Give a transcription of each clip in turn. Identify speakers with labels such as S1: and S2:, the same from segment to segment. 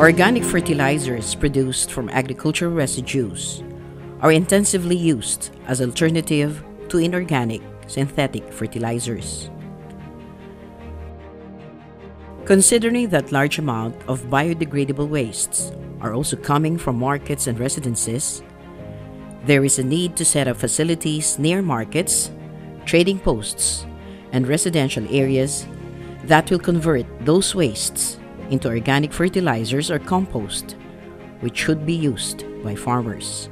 S1: Organic fertilizers produced from agricultural residues are intensively used as alternative to inorganic synthetic fertilizers. Considering that large amount of biodegradable wastes are also coming from markets and residences, there is a need to set up facilities near markets, trading posts, and residential areas that will convert those wastes into organic fertilizers or compost, which should be used by farmers.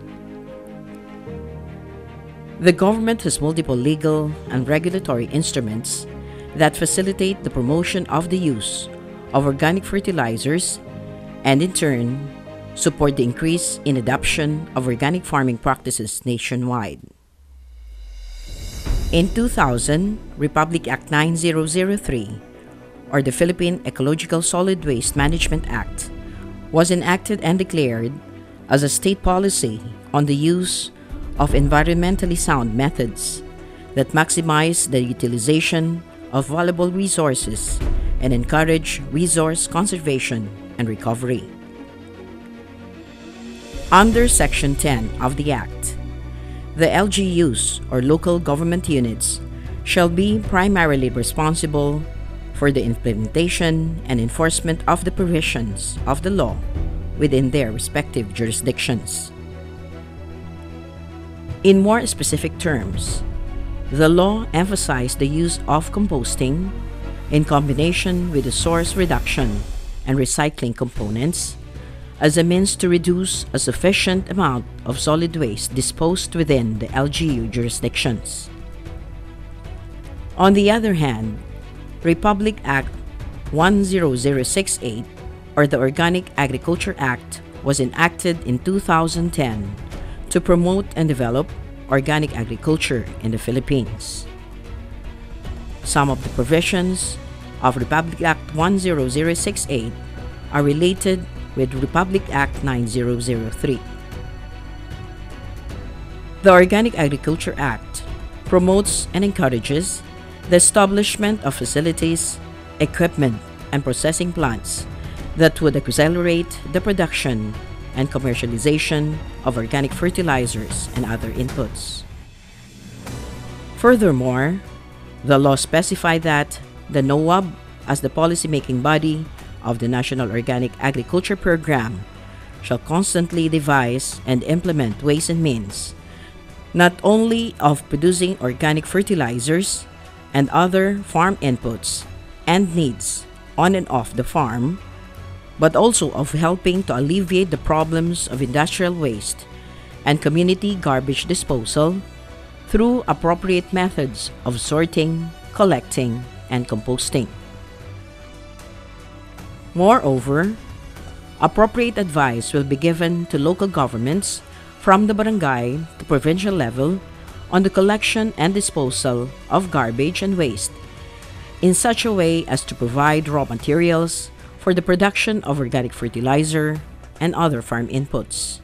S1: The government has multiple legal and regulatory instruments that facilitate the promotion of the use of organic fertilizers and in turn support the increase in adoption of organic farming practices nationwide. In 2000, Republic Act 9003, or the Philippine Ecological Solid Waste Management Act, was enacted and declared as a state policy on the use of environmentally sound methods that maximize the utilization of valuable resources and encourage resource conservation and recovery. Under Section 10 of the Act, the LGUs or local government units shall be primarily responsible for the implementation and enforcement of the provisions of the law within their respective jurisdictions. In more specific terms, the law emphasized the use of composting in combination with the source reduction and recycling components as a means to reduce a sufficient amount of solid waste disposed within the LGU jurisdictions. On the other hand, Republic Act 10068, or the Organic Agriculture Act, was enacted in 2010 to promote and develop organic agriculture in the Philippines. Some of the provisions of Republic Act 10068 are related with Republic Act 9003. The Organic Agriculture Act promotes and encourages the establishment of facilities, equipment, and processing plants that would accelerate the production and commercialization of organic fertilizers and other inputs. Furthermore, the law specified that the NOAB, as the policy-making body of the National Organic Agriculture Program, shall constantly devise and implement ways and means not only of producing organic fertilizers and other farm inputs and needs on and off the farm, but also of helping to alleviate the problems of industrial waste and community garbage disposal through appropriate methods of sorting, collecting, and composting. Moreover, appropriate advice will be given to local governments from the barangay to provincial level on the collection and disposal of garbage and waste in such a way as to provide raw materials for the production of organic fertilizer and other farm inputs.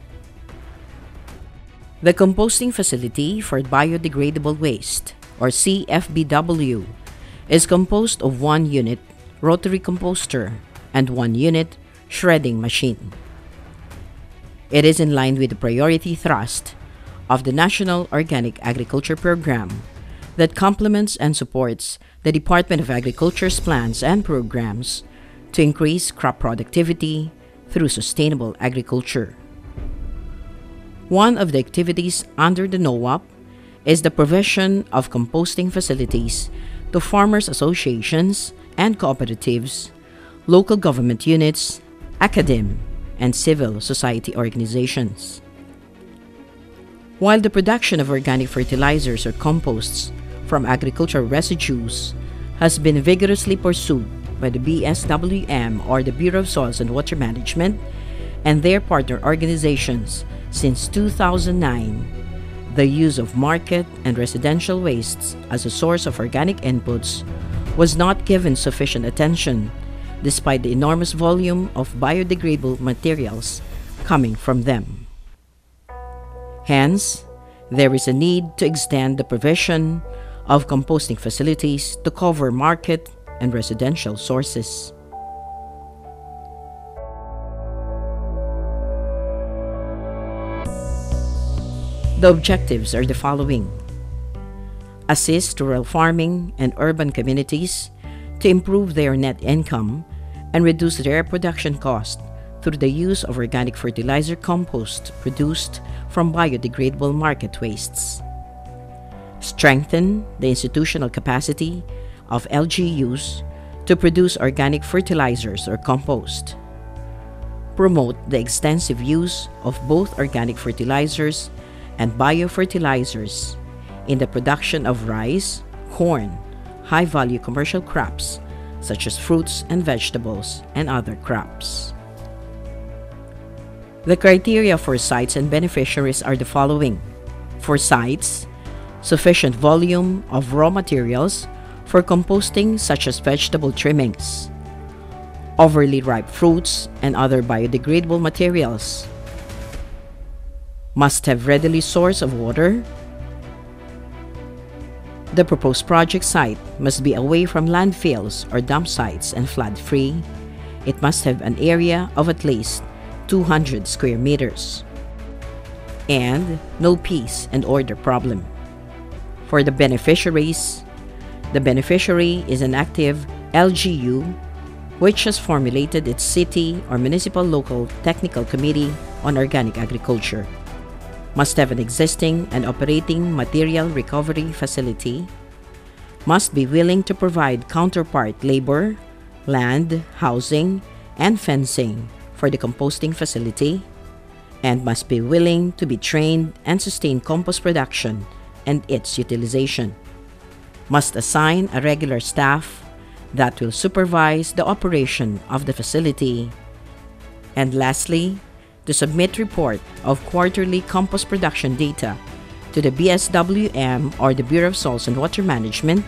S1: The composting facility for biodegradable waste, or CFBW, is composed of 1 unit rotary composter and 1 unit shredding machine. It is in line with the priority thrust of the National Organic Agriculture Program that complements and supports the Department of Agriculture's plans and programs to increase crop productivity through sustainable agriculture. One of the activities under the NOAP is the provision of composting facilities to farmers' associations and cooperatives, local government units, academe, and civil society organizations. While the production of organic fertilizers or composts from agricultural residues has been vigorously pursued by the BSWM, or the Bureau of Soils and Water Management, and their partner organizations since 2009, the use of market and residential wastes as a source of organic inputs was not given sufficient attention despite the enormous volume of biodegradable materials coming from them. Hence, there is a need to extend the provision of composting facilities to cover market and residential sources. The objectives are the following: assist rural farming and urban communities to improve their net income and reduce their production cost through the use of organic fertilizer compost produced from biodegradable market wastes. Strengthen the institutional capacity of LGUs to produce organic fertilizers or compost. Promote the extensive use of both organic fertilizers and biofertilizers in the production of rice, corn, high-value commercial crops such as fruits and vegetables and other crops. The criteria for sites and beneficiaries are the following. For sites, sufficient volume of raw materials for composting such as vegetable trimmings, overly ripe fruits and other biodegradable materials, must have readily source of water. The proposed project site must be away from landfills or dump sites and flood-free. It must have an area of at least 200 square meters, and no peace and order problem. For the beneficiaries, the beneficiary is an active LGU which has formulated its city or municipal local technical committee on organic agriculture, must have an existing and operating material recovery facility, must be willing to provide counterpart labor, land, housing, and fencing for the composting facility, and must be willing to be trained and sustain compost production and its utilization. Must assign a regular staff that will supervise the operation of the facility. And lastly, to submit report of quarterly compost production data to the BSWM or the Bureau of Soils and Water Management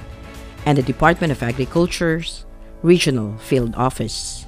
S1: and the Department of Agriculture's Regional Field Office.